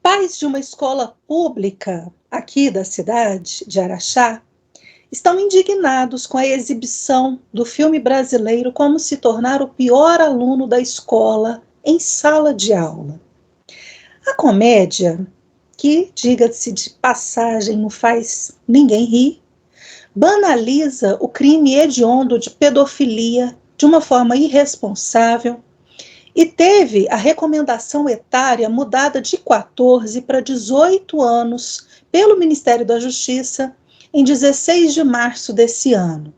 Pais de uma escola pública aqui da cidade de Araxá estão indignados com a exibição do filme brasileiro Como se tornar o pior aluno da escola em sala de aula. A comédia, que, diga-se de passagem, não faz ninguém rir, banaliza o crime hediondo de pedofilia de uma forma irresponsável e teve a recomendação etária mudada de 14 para 18 anos pelo Ministério da Justiça em 16 de março desse ano.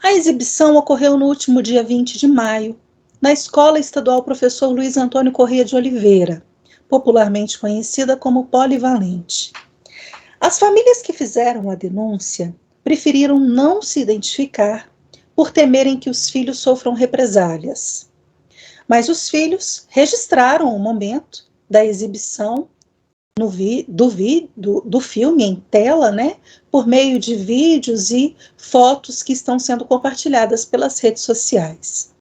A exibição ocorreu no último dia 20 de maio, na Escola Estadual Professor Luiz Antônio Corrêa de Oliveira, popularmente conhecida como Polivalente. As famílias que fizeram a denúncia preferiram não se identificar por temerem que os filhos sofram represálias. Mas os filhos registraram o momento da exibição do filme em tela, né, por meio de vídeos e fotos que estão sendo compartilhadas pelas redes sociais.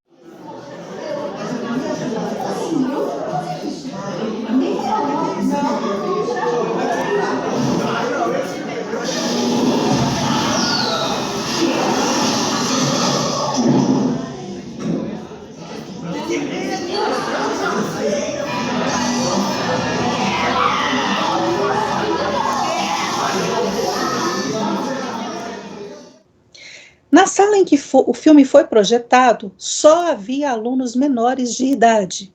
Na sala em que o filme foi projetado, só havia alunos menores de idade.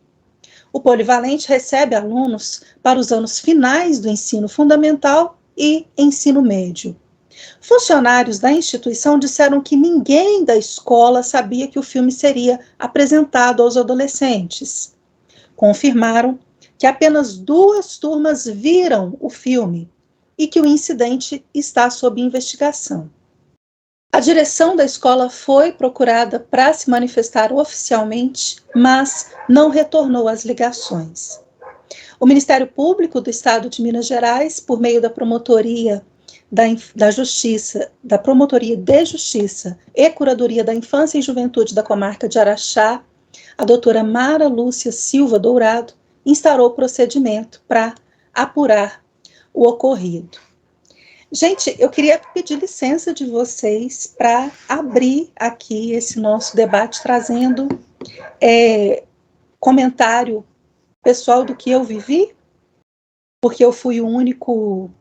O Polivalente recebe alunos para os anos finais do ensino fundamental e ensino médio. Funcionários da instituição disseram que ninguém da escola sabia que o filme seria apresentado aos adolescentes. Confirmaram que apenas 2 turmas viram o filme e que o incidente está sob investigação. A direção da escola foi procurada para se manifestar oficialmente, mas não retornou às ligações. O Ministério Público do Estado de Minas Gerais, por meio da Promotoria da Justiça, da Promotoria de Justiça e Curadoria da Infância e Juventude da Comarca de Araxá, a doutora Mara Lúcia Silva Dourado, instaurou procedimento para apurar o ocorrido. Gente, eu queria pedir licença de vocês para abrir aqui esse nosso debate, trazendo comentário pessoal do que eu vivi, porque eu fui o único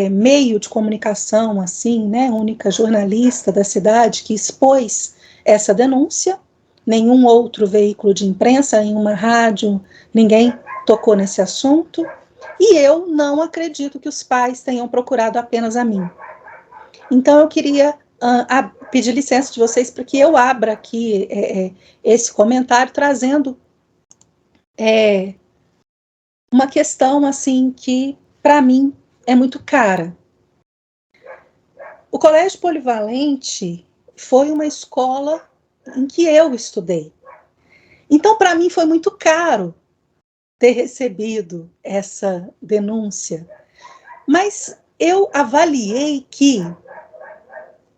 meio de comunicação, assim, né, única jornalista da cidade que expôs essa denúncia. Nenhum outro veículo de imprensa, nenhuma rádio, ninguém tocou nesse assunto. E eu não acredito que os pais tenham procurado apenas a mim. Então, eu queria pedir licença de vocês para que eu abra aqui esse comentário, trazendo uma questão assim que, para mim, é muito cara. O Colégio Polivalente foi uma escola em que eu estudei. Então, para mim, foi muito caro ter recebido essa denúncia, mas eu avaliei que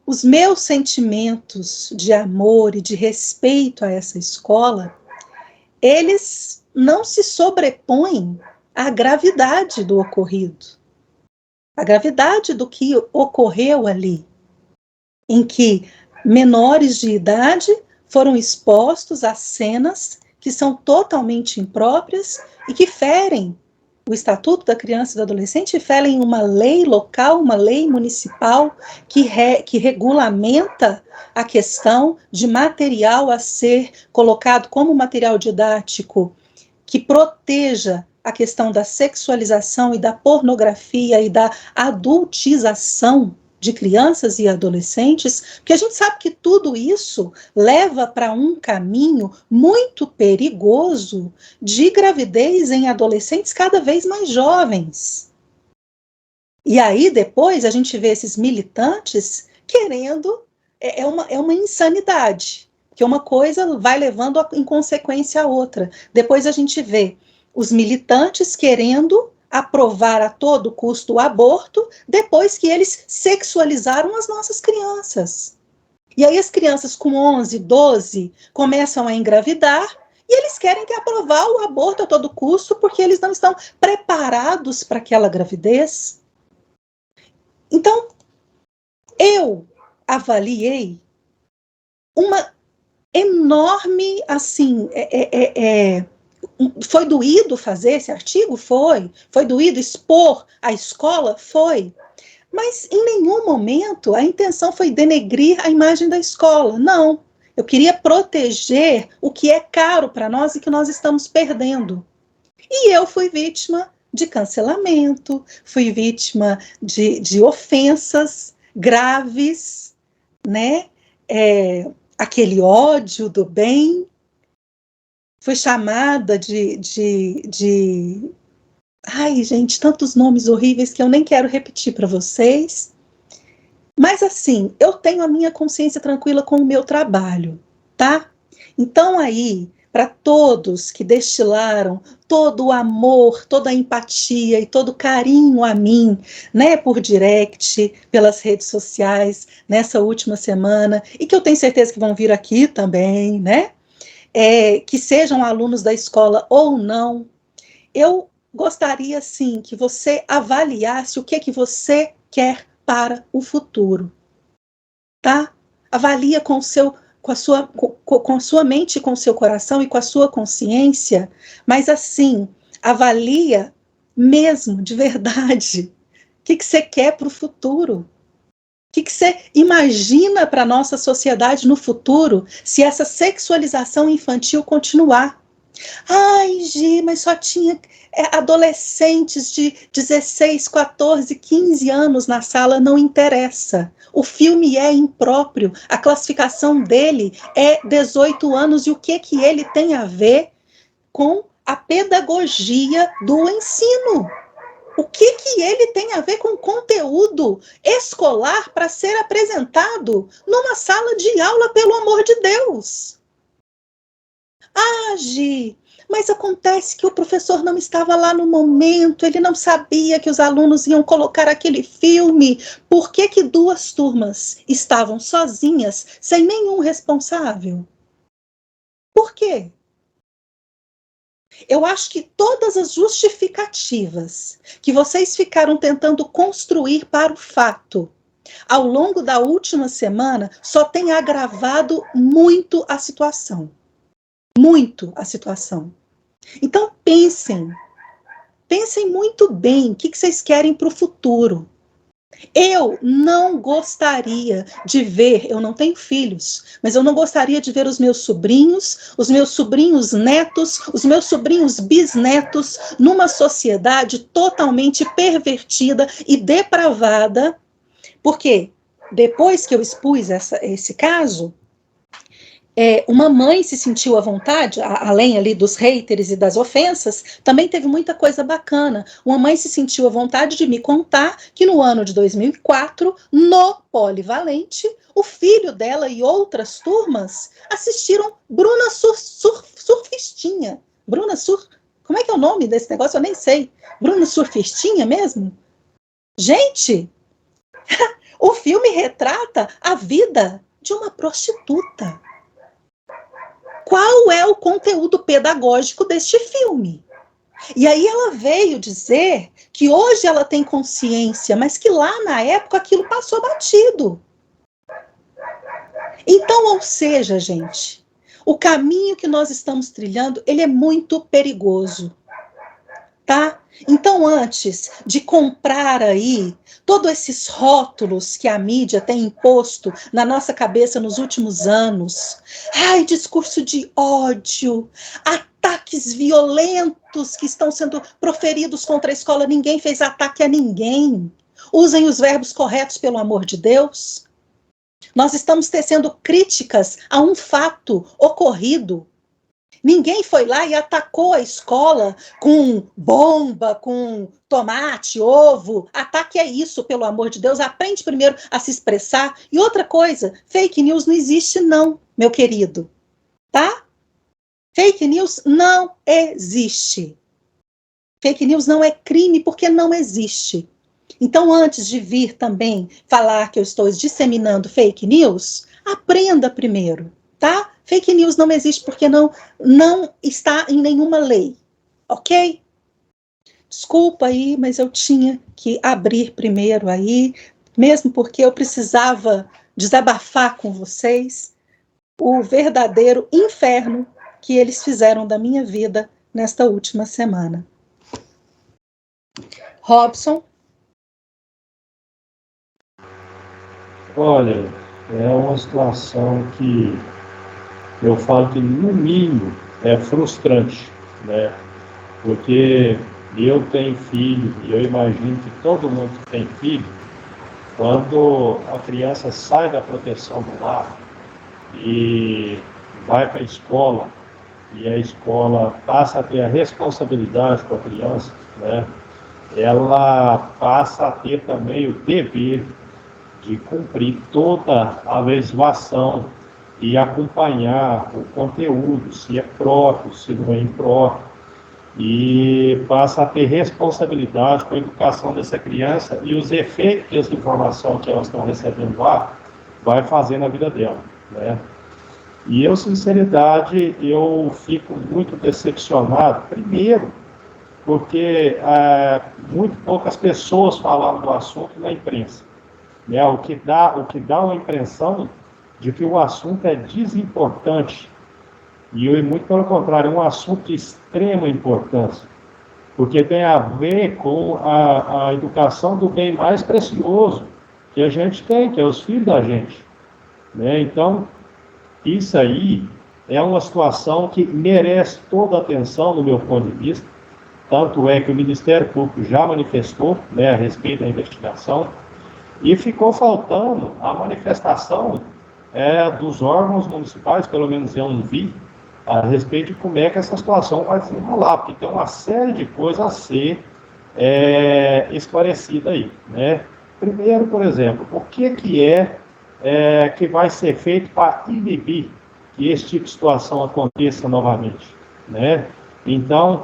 os meus sentimentos de amor e de respeito a essa escola, eles não se sobrepõem à gravidade do ocorrido, à gravidade do que ocorreu ali, em que menores de idade foram expostos a cenas que são totalmente impróprias e que ferem o Estatuto da Criança e do Adolescente, e ferem uma lei local, uma lei municipal que regulamenta a questão de material a ser colocado como material didático que proteja a questão da sexualização e da pornografia e da adultização de crianças e adolescentes, porque a gente sabe que tudo isso leva para um caminho muito perigoso de gravidez em adolescentes cada vez mais jovens. E aí depois a gente vê esses militantes querendo, é uma insanidade, que uma coisa vai levando em consequência a outra. Depois a gente vê os militantes querendo aprovar a todo custo o aborto, depois que eles sexualizaram as nossas crianças. E aí as crianças com 11, 12 começam a engravidar, E eles querem aprovar o aborto a todo custo porque eles não estão preparados para aquela gravidez. Então, eu avaliei uma enorme, assim, foi doído fazer esse artigo? Foi. Foi doído expor a escola? Foi. Mas em nenhum momento a intenção foi denegrir a imagem da escola. Não. Eu queria proteger o que é caro para nós e que nós estamos perdendo. E eu fui vítima de cancelamento, fui vítima de ofensas graves, né? Aquele ódio do bem. Fui chamada Ai, gente, tantos nomes horríveis que eu nem quero repetir para vocês. Mas, assim, eu tenho a minha consciência tranquila com o meu trabalho, tá? Então, aí, para todos que destilaram todo o amor, toda a empatia e todo o carinho a mim, né, por direct, pelas redes sociais, nessa última semana, e que eu tenho certeza que vão vir aqui também, né? Que sejam alunos da escola ou não, eu gostaria, sim, que você avaliasse o que você quer para o futuro, tá? Avalia com a sua mente, com o seu coração e com a sua consciência, mas assim, avalia mesmo, de verdade, o que você quer para o futuro. O que você imagina para a nossa sociedade no futuro se essa sexualização infantil continuar? Ai, Gi, mas só tinha adolescentes de 16, 14, 15 anos na sala, não interessa. O filme é impróprio, a classificação dele é 18 anos, e o que ele tem a ver com a pedagogia do ensino? O que ele tem a ver com conteúdo escolar para ser apresentado numa sala de aula, pelo amor de Deus? Ah, Gi, mas acontece que o professor não estava lá no momento, ele não sabia que os alunos iam colocar aquele filme. Por que 2 turmas estavam sozinhas, sem nenhum responsável? Por quê? Eu acho que todas as justificativas que vocês ficaram tentando construir para o fato ao longo da última semana só tem agravado muito a situação. Muito a situação. Então pensem muito bem o que vocês querem para o futuro. Eu não gostaria de ver, eu não tenho filhos, mas eu não gostaria de ver os meus sobrinhos netos, os meus sobrinhos bisnetos numa sociedade totalmente pervertida e depravada, porque depois que eu expus esse caso, uma mãe se sentiu à vontade, além ali dos haters e das ofensas, também teve muita coisa bacana. Uma mãe se sentiu à vontade de me contar que no ano de 2004, no Polivalente, o filho dela e outras turmas assistiram Bruna Surfistinha. Como é que é o nome desse negócio? Eu nem sei. Bruna Surfistinha mesmo? Gente, o filme retrata a vida de uma prostituta. Qual é o conteúdo pedagógico deste filme? E aí ela veio dizer que hoje ela tem consciência, mas que lá na época aquilo passou batido. Então, ou seja, gente, o caminho que nós estamos trilhando, ele é muito perigoso, tá? Então, antes de comprar aí todos esses rótulos que a mídia tem imposto na nossa cabeça nos últimos anos, discurso de ódio, ataques violentos que estão sendo proferidos contra a escola, ninguém fez ataque a ninguém. Usem os verbos corretos, pelo amor de Deus. Nós estamos tecendo críticas a um fato ocorrido. Ninguém foi lá e atacou a escola com bomba, com tomate, ovo. Ataque é isso, pelo amor de Deus. Aprende primeiro a se expressar. E outra coisa, fake news não existe não, meu querido. Tá? Fake news não existe. Fake news não é crime porque não existe. Então, antes de vir também falar que eu estou disseminando fake news, aprenda primeiro, tá? Fake news não existe porque não está em nenhuma lei, ok? Desculpa aí, mas eu tinha que abrir primeiro aí, mesmo porque eu precisava desabafar com vocês o verdadeiro inferno que eles fizeram da minha vida nesta última semana. Robson? Olha, é uma situação que eu falo que, no mínimo, é frustrante, né? Porque eu tenho filho, e eu imagino que todo mundo que tem filho, quando a criança sai da proteção do lar e vai para a escola, e a escola passa a ter a responsabilidade com a criança, né? Ela passa a ter também o dever de cumprir toda a legislação e acompanhar o conteúdo, se é próprio, se não é impróprio, e passa a ter responsabilidade com a educação dessa criança e os efeitos dessa informação que elas estão recebendo lá vai fazer na vida dela, né? E eu, sinceridade, eu fico muito decepcionado, primeiro, porque muito poucas pessoas falaram do assunto na imprensa, né? O que dá uma impressão de que o assunto é desimportante, e muito pelo contrário, é um assunto de extrema importância, porque tem a ver com a educação do bem mais precioso que a gente tem, que é os filhos da gente, né? Então, isso aí é uma situação que merece toda a atenção, no meu ponto de vista. Tanto é que o Ministério Público já manifestou, né, a respeito da investigação, e ficou faltando a manifestação dos órgãos municipais, pelo menos eu não vi, a respeito de como é que essa situação vai se enrolar, porque tem uma série de coisas a ser esclarecida aí, né? Primeiro, por exemplo, o que que vai ser feito para inibir que esse tipo de situação aconteça novamente, né? Então,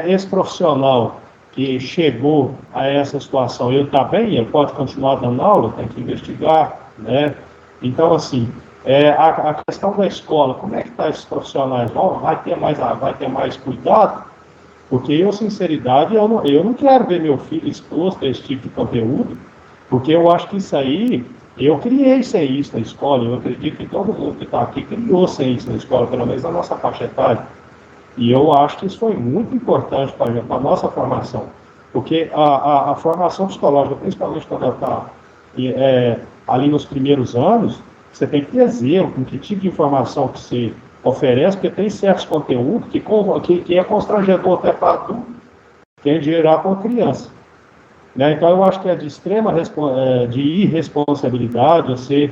esse profissional que chegou a essa situação, ele está bem, ele pode continuar dando aula, tem que investigar, né? Então, assim, a questão da escola, como é que está esses profissionais? Vai ter mais cuidado? Porque eu, sinceridade, eu não quero ver meu filho exposto a esse tipo de conteúdo, porque eu acho que isso aí, eu criei sem isso na escola, eu acredito que todo mundo que está aqui criou sem isso na escola, pelo menos na nossa faixa etária. E eu acho que isso foi muito importante para a nossa formação, porque a formação psicológica, principalmente quando ela está ali nos primeiros anos, você tem que ter zelo com que tipo de informação que você oferece, porque tem certos conteúdos que é constrangedor até para adulto, tem de gerar com a criança, né? Então eu acho que é de extrema de irresponsabilidade você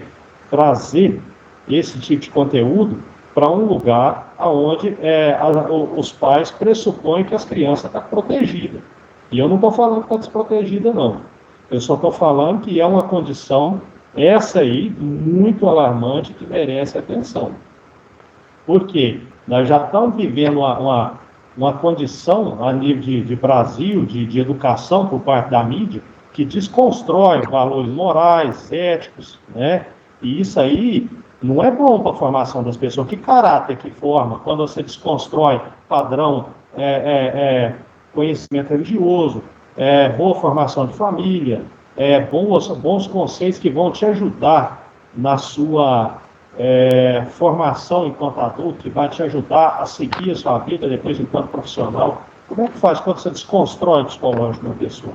trazer esse tipo de conteúdo para um lugar onde os pais pressupõem que as crianças estão protegidas. E eu não estou falando que está desprotegida, não. Eu só estou falando que é uma condição, essa aí, muito alarmante, que merece atenção. Por quê? Nós já estamos vivendo uma condição a nível de Brasil, de educação por parte da mídia, que desconstrói valores morais, éticos, né? E isso aí não é bom para a formação das pessoas. Que caráter que forma quando você desconstrói padrão, conhecimento religioso, boa formação de família, bons conceitos que vão te ajudar na sua formação enquanto adulto, que vai te ajudar a seguir a sua vida depois enquanto profissional. Como é que faz quando você desconstrói o psicológico de uma pessoa?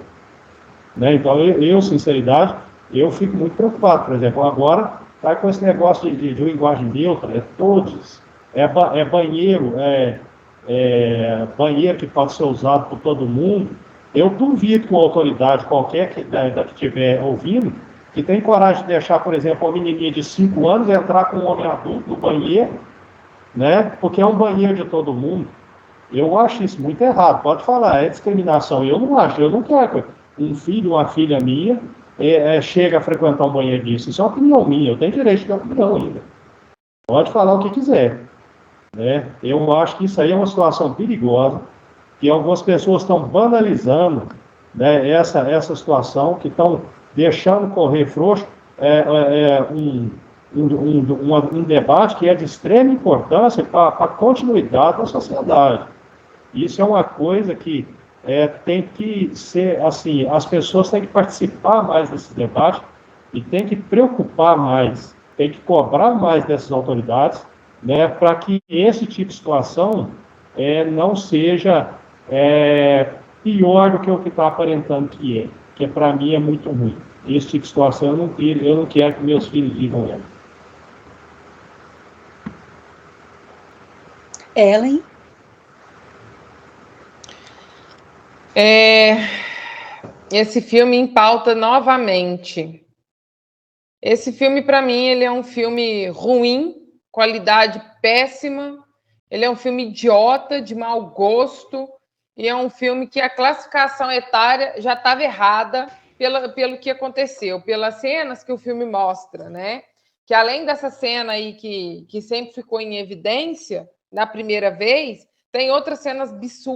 Né? Então, eu, sinceridade, eu fico muito preocupado. Por exemplo, agora está com esse negócio de linguagem neutra, todos, banheiro, banheiro que pode ser usado por todo mundo. Eu duvido que uma autoridade qualquer que estiver ouvindo, que tem coragem de deixar, por exemplo, uma menininha de 5 anos entrar com um homem adulto no banheiro, né? Porque é um banheiro de todo mundo. Eu acho isso muito errado. Pode falar, é discriminação. Eu não acho, eu não quero um filho ou uma filha minha chega a frequentar um banheiro disso. Isso é uma opinião minha, eu tenho direito de opinião ainda. Pode falar o que quiser, né? Eu acho que isso aí é uma situação perigosa, que algumas pessoas estão banalizando, né, essa situação, que estão deixando correr frouxo um debate que é de extrema importância para a continuidade da sociedade. Isso é uma coisa que tem que ser assim, as pessoas têm que participar mais desse debate e têm que preocupar mais, tem que cobrar mais dessas autoridades, né, para que esse tipo de situação não seja pior do que o que está aparentando que para mim é muito ruim. Esse tipo de situação eu não quero que meus filhos vivam ela. Ellen? Esse filme em pauta novamente. Esse filme, para mim, ele é um filme ruim, qualidade péssima. Ele é um filme idiota, de mau gosto. E é um filme que a classificação etária já estava errada pelo que aconteceu, pelas cenas que o filme mostra, né? Que além dessa cena aí que sempre ficou em evidência na primeira vez, tem outras cenas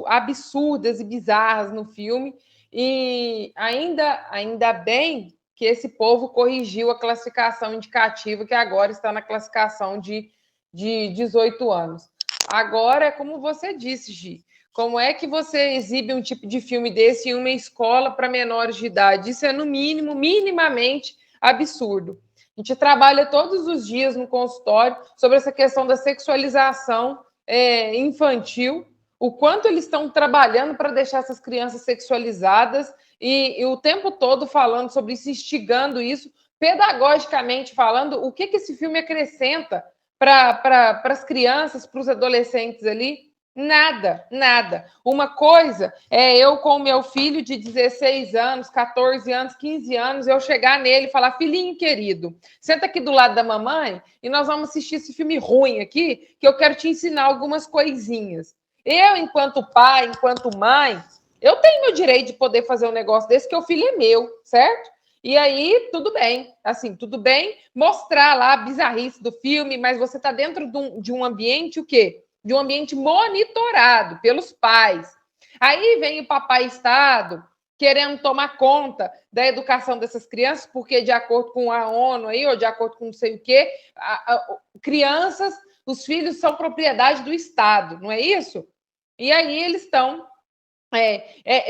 absurdas e bizarras no filme. E ainda bem que esse povo corrigiu a classificação indicativa, que agora está na classificação de 18 anos. Agora, como você disse, Gi, como é que você exibe um tipo de filme desse em uma escola para menores de idade? Isso é, no mínimo, minimamente absurdo. A gente trabalha todos os dias no consultório sobre essa questão da sexualização infantil, o quanto eles estão trabalhando para deixar essas crianças sexualizadas e o tempo todo falando sobre isso, instigando isso, pedagogicamente falando, o que esse filme acrescenta para as crianças, para os adolescentes ali. Nada, nada. Uma coisa é eu com o meu filho de 16 anos, 14 anos, 15 anos, eu chegar nele e falar: filhinho querido, senta aqui do lado da mamãe e nós vamos assistir esse filme ruim aqui, que eu quero te ensinar algumas coisinhas. Eu, enquanto pai, enquanto mãe, eu tenho meu direito de poder fazer um negócio desse, que o filho é meu, certo? E aí, tudo bem. Assim, tudo bem mostrar lá a bizarrice do filme, mas você está dentro de um ambiente, o quê? De um ambiente monitorado pelos pais. Aí vem o papai Estado querendo tomar conta da educação dessas crianças, porque de acordo com a ONU aí, ou de acordo com não sei o quê, crianças, os filhos são propriedade do Estado, não é isso? E aí eles estão,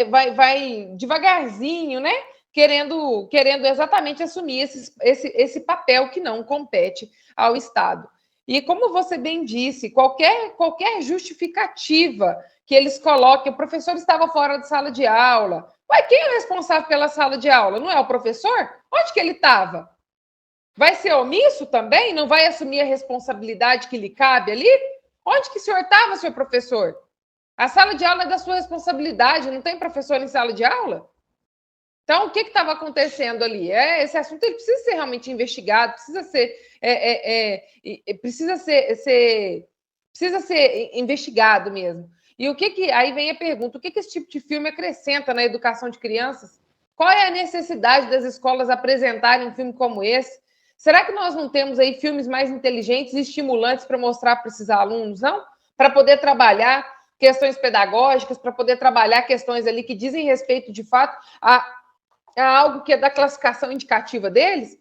vai devagarzinho, né? Querendo exatamente assumir esse papel que não compete ao Estado. E como você bem disse, qualquer justificativa que eles coloquem, o professor estava fora da sala de aula. Mas quem é o responsável pela sala de aula? Não é o professor? Onde que ele estava? Vai ser omisso também? Não vai assumir a responsabilidade que lhe cabe ali? Onde que o senhor estava, senhor professor? A sala de aula é da sua responsabilidade, não tem professor em sala de aula? Então, o que estava acontecendo ali? Esse assunto ele precisa ser realmente investigado, precisa ser investigado mesmo. E aí vem a pergunta: o que esse tipo de filme acrescenta na educação de crianças? Qual é a necessidade das escolas apresentarem um filme como esse? Será que nós não temos aí filmes mais inteligentes e estimulantes para mostrar para esses alunos, não? Para poder trabalhar questões pedagógicas, para poder trabalhar questões ali que dizem respeito, de fato, a algo que é da classificação indicativa deles?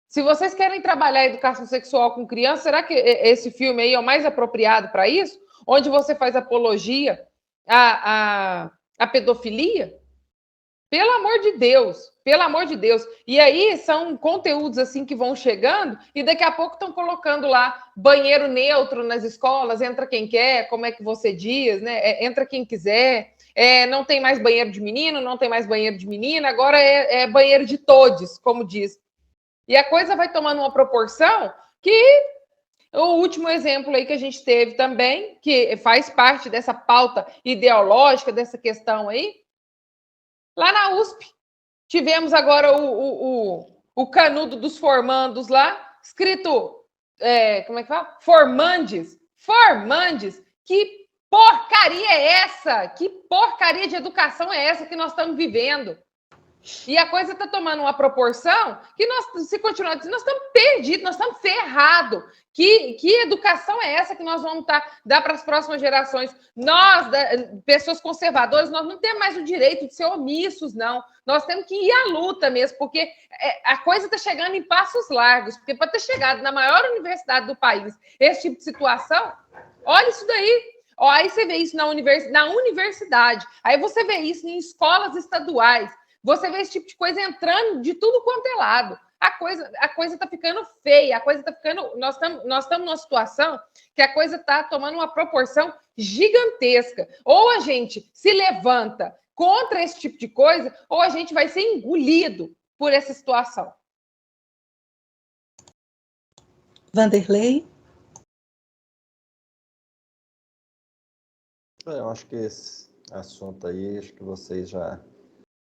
Se vocês querem trabalhar a educação sexual com criança, será que esse filme aí é o mais apropriado para isso? Onde você faz apologia à pedofilia? Pelo amor de Deus, pelo amor de Deus. E aí são conteúdos assim que vão chegando e daqui a pouco estão colocando lá banheiro neutro nas escolas, entra quem quer, como é que você diz, né? Entra quem quiser. Não tem mais banheiro de menino, não tem mais banheiro de menina, agora é banheiro de todes, como diz. E a coisa vai tomando uma proporção que o último exemplo aí que a gente teve também, que faz parte dessa pauta ideológica, dessa questão aí, lá na USP, tivemos agora o canudo dos formandos lá, escrito, como é que fala? Formandes. Que porcaria é essa? Que porcaria de educação é essa que nós estamos vivendo? E a coisa está tomando uma proporção que nós, se continuar assim, nós estamos perdidos, nós estamos ferrados. Que educação é essa que nós vamos dar para as próximas gerações? Nós, pessoas conservadoras, nós não temos mais o direito de ser omissos, não. Nós temos que ir à luta mesmo, porque a coisa está chegando em passos largos. Porque para ter chegado na maior universidade do país, esse tipo de situação, olha isso daí. Ó, aí você vê isso na universidade, aí você vê isso em escolas estaduais, você vê esse tipo de coisa entrando de tudo quanto é lado. A coisa está ficando feia, a coisa está ficando. Nós estamos numa situação que a coisa está tomando uma proporção gigantesca. Ou a gente se levanta contra esse tipo de coisa, ou a gente vai ser engolido por essa situação. Vanderlei? Eu acho que esse assunto aí, acho que vocês já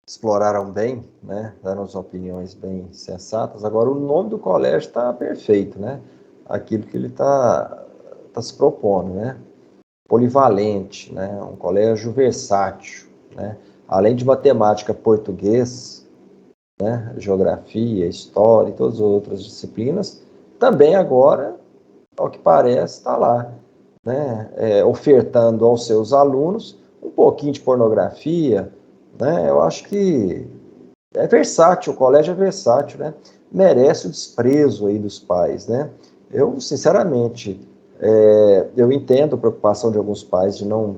exploraram bem, né? Deram as opiniões bem sensatas. Agora, o nome do colégio está perfeito, né? Aquilo que ele está se propondo, né? Polivalente, né? Um colégio versátil, né? Além de matemática, português, né? Geografia, história e todas as outras disciplinas, também agora, ao que parece, está lá, né? Ofertando aos seus alunos um pouquinho de pornografia, né? Eu acho que é versátil, o colégio é versátil, né? Merece o desprezo aí dos pais, né? Eu, sinceramente, eu entendo a preocupação de alguns pais de não,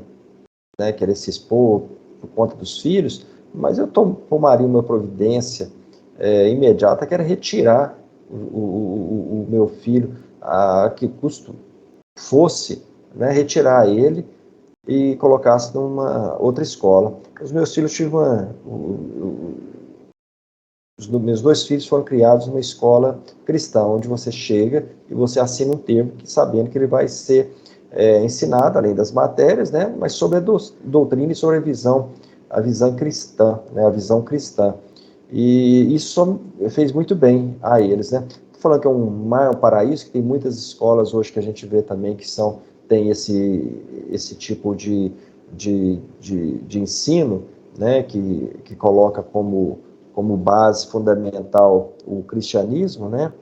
né, querer se expor por conta dos filhos, mas eu tomaria uma providência imediata, que era retirar o meu filho, a que custo fosse, né, retirar ele e colocasse numa outra escola. Os meus filhos os meus 2 filhos foram criados numa escola cristã, onde você chega e você assina um termo sabendo que ele vai ser ensinado, além das matérias, né, mas sobre a doutrina e sobre a visão cristã, né, a visão cristã. E isso fez muito bem a eles, né. Estou falando que é um mar, um paraíso, que tem muitas escolas hoje que a gente vê também que tem esse tipo de ensino, né, que coloca como base fundamental o cristianismo, né,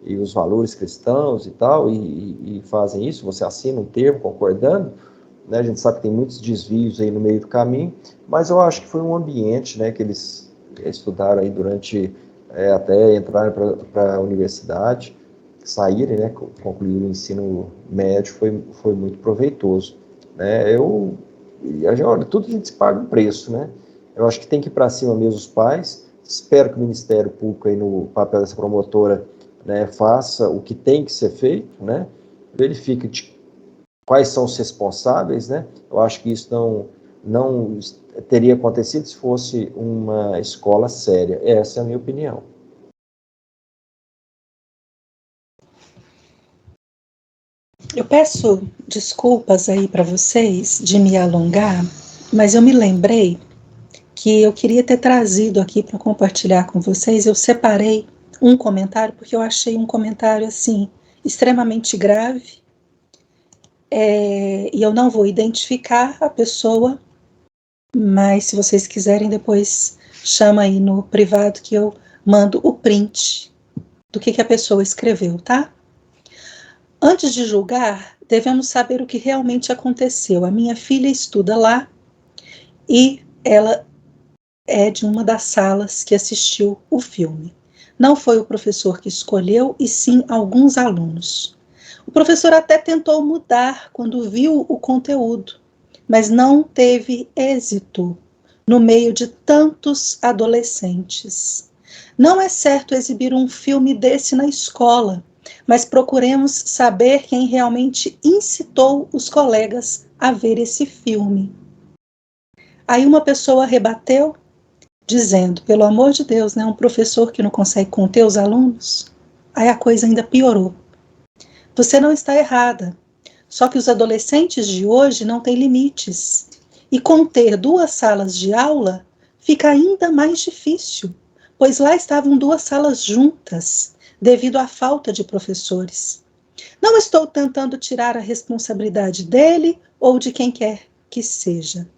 e os valores cristãos e tal, e fazem isso, você assina um termo concordando, né, a gente sabe que tem muitos desvios aí no meio do caminho, mas eu acho que foi um ambiente, né, que eles estudaram aí durante, até entrarem para a universidade, saírem, né, concluir o ensino médio, foi muito proveitoso, né. Olha, tudo a gente paga um preço, né. Eu acho que tem que ir para cima mesmo os pais. Espero que o Ministério Público, aí no papel dessa promotora, né, faça o que tem que ser feito, né, verifique quais são os responsáveis, né. Eu acho que isso não teria acontecido se fosse uma escola séria. Essa é a minha opinião. Eu peço desculpas aí para vocês de me alongar, mas eu me lembrei que eu queria ter trazido aqui para compartilhar com vocês. Eu separei um comentário, porque eu achei um comentário, assim, extremamente grave, e eu não vou identificar a pessoa, mas se vocês quiserem depois chama aí no privado que eu mando o print do que a pessoa escreveu, tá? Antes de julgar, devemos saber o que realmente aconteceu. A minha filha estuda lá e ela é de uma das salas que assistiu o filme. Não foi o professor que escolheu, e sim alguns alunos. O professor até tentou mudar quando viu o conteúdo, mas não teve êxito no meio de tantos adolescentes. Não é certo exibir um filme desse na escola, mas procuremos saber quem realmente incitou os colegas a ver esse filme. Aí uma pessoa rebateu, dizendo, pelo amor de Deus, né, um professor que não consegue conter os alunos? Aí a coisa ainda piorou. Você não está errada, só que os adolescentes de hoje não têm limites, e conter 2 salas de aula fica ainda mais difícil, pois lá estavam 2 salas juntas, devido à falta de professores. Não estou tentando tirar a responsabilidade dele ou de quem quer que seja.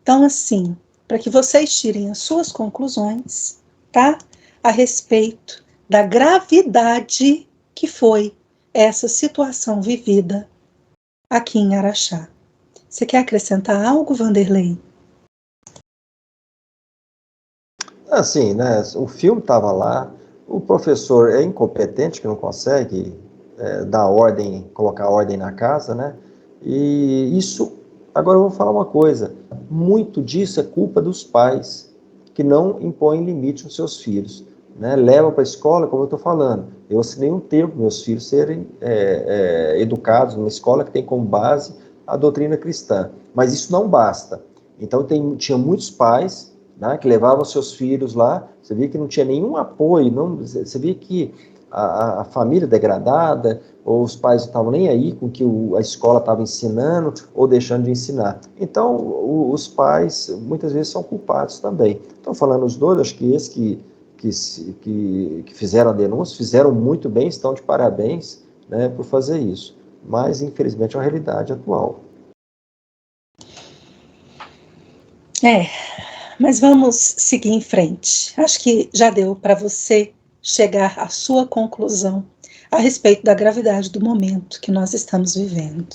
Então, assim, para que vocês tirem as suas conclusões, tá? A respeito da gravidade que foi essa situação vivida aqui em Araxá. Você quer acrescentar algo, Vanderlei? Assim, né? O filme estava lá, o professor é incompetente, que não consegue dar ordem, colocar ordem na casa, né? E isso, agora eu vou falar uma coisa, muito disso é culpa dos pais, que não impõem limite aos seus filhos, né? Leva para a escola, como eu estou falando, eu assinei um termo para meus filhos serem educados numa escola que tem como base a doutrina cristã, mas isso não basta. Então tinha muitos pais, né, que levavam seus filhos lá, você via que não tinha nenhum apoio, você via que a família degradada, ou os pais não estavam nem aí com o que a escola estava ensinando ou deixando de ensinar. Então, os pais muitas vezes são culpados também. Estou falando os dois, acho que esses que fizeram a denúncia, fizeram muito bem, estão de parabéns, né, por fazer isso. Mas, infelizmente, é uma realidade atual. Mas vamos seguir em frente. Acho que já deu para você chegar à sua conclusão a respeito da gravidade do momento que nós estamos vivendo.